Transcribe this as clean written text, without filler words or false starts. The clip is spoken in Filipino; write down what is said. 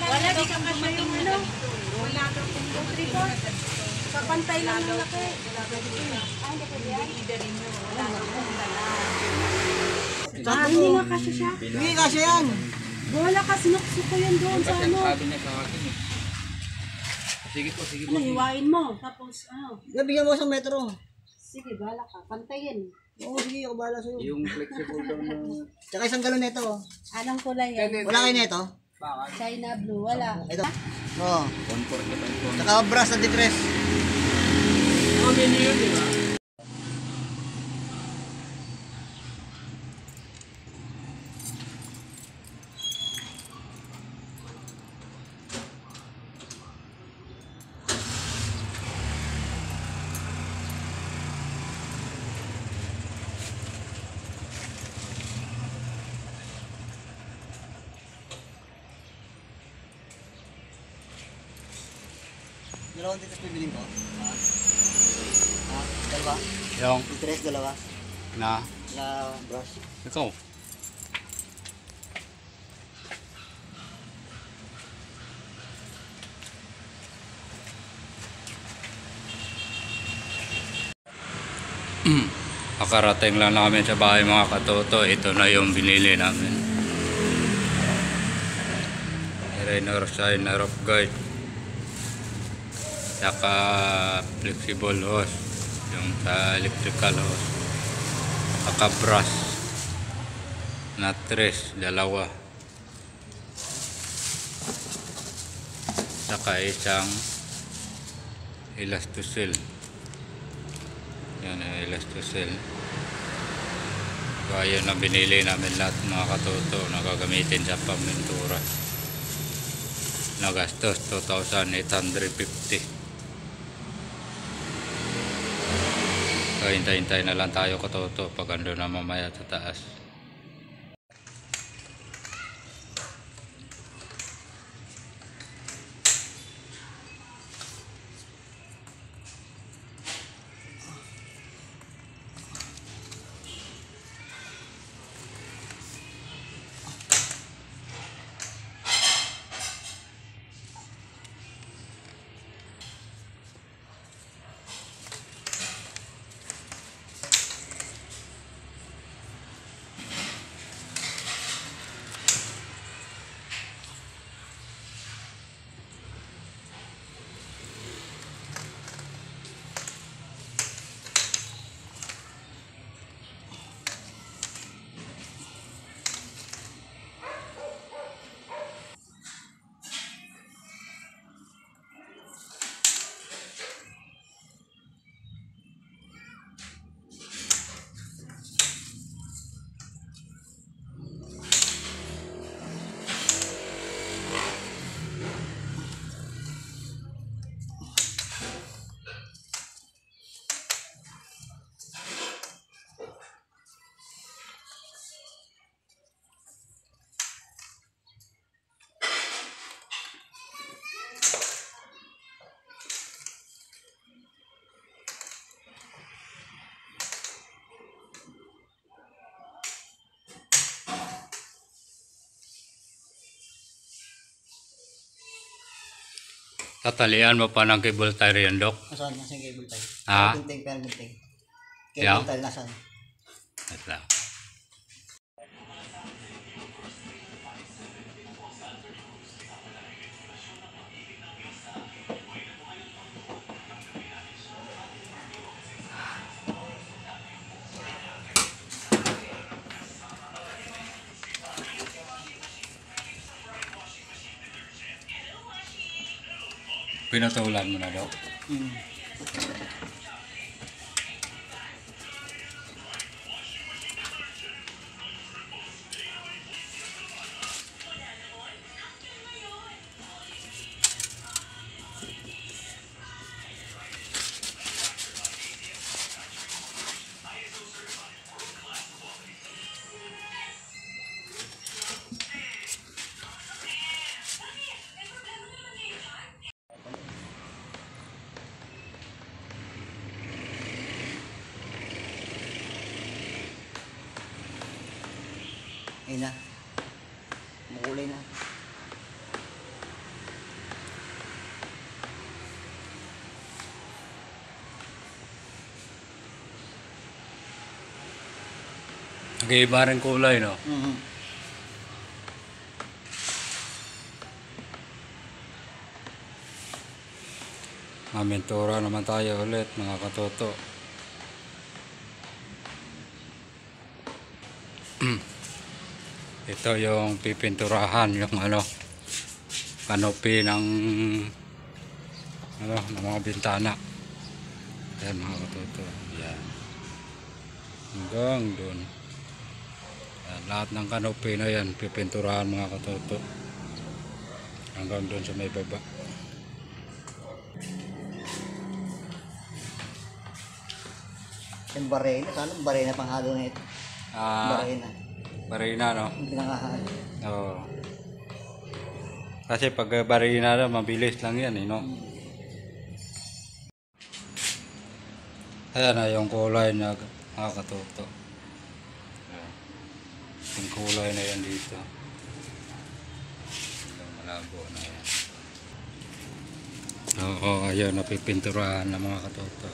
Wala, di ka kasya yung ano. Wala daw kung tripod. Kapantay lang ng laki. Ay, hindi pwede yan. Wala daw kung dala. Hindi nga kasya siya. Hindi kasya yan. Wala ka, sinuksok ko yan doon sa ano. Sabi niya sa akin eh. Sige po, sige po. Ano, hiwain mo. Tapos, ano. Bigyan mo 1 metro. Sige, bala ka. Pantayin. Oo, sige, ako bahala sa'yo. Yung flexible daw na... Tsaka 1 galon nito. Anong kulay yan? Wala kayo nito? China blue. Wala. Ito. Oo. 145. Tsaka brass na depress. Ang menu yun, di ba? Dalawang depress bibiling ko. Dalawa? Yung Depress, dalawa. na... Na brush. Ikaw. Nakarating lang namin sa bahay mga katoto. Ito na yung binili namin. Rainer Shiner of Guide. Saka flexible hose. Yung sa electrical hose. Saka brush. Na 3, 2. Saka isang elastocell. Yan ang elastocell. So ayun ang binili namin lahat mga katoto na gagamitin sa pamintura. Nagastos 2,850. So hintay-hintay na lang tayo katoto pag ando na mamaya sa taas. Tatalian mo pa ng cable tie yan, Dok? Nasaan? Nasaan yung cable tie? Ha? Gunting, pero gunting. Yeah. Cable tie, nasaan? Wait lang. Pinatulan mo na, Dok? Ayun na. Makulay na. Nag-iiba rin kulay, no? Mhm. Mamintura naman tayo ulit, mga katoto. Ito yung pipinturahan, yung ano, kanopi ng ano, ng mga bintana. Yan mga katoto. Yan. Hanggang doon. Yan, lahat ng kanopi na yan, pipinturahan mga katoto. Hanggang doon sa may baba. Yung barena. Saan ang barena panghalo na ito? Barena. Barina, no? Yung pinangahalo. Oo. Kasi pag barina na, mabilis lang yan, eh, no? Ayan na yung kulay na mga katoto. Ayan. Yung kulay na yan dito. Yung malabo na yan. Oo, ayun, napipinturahan ng mga katoto.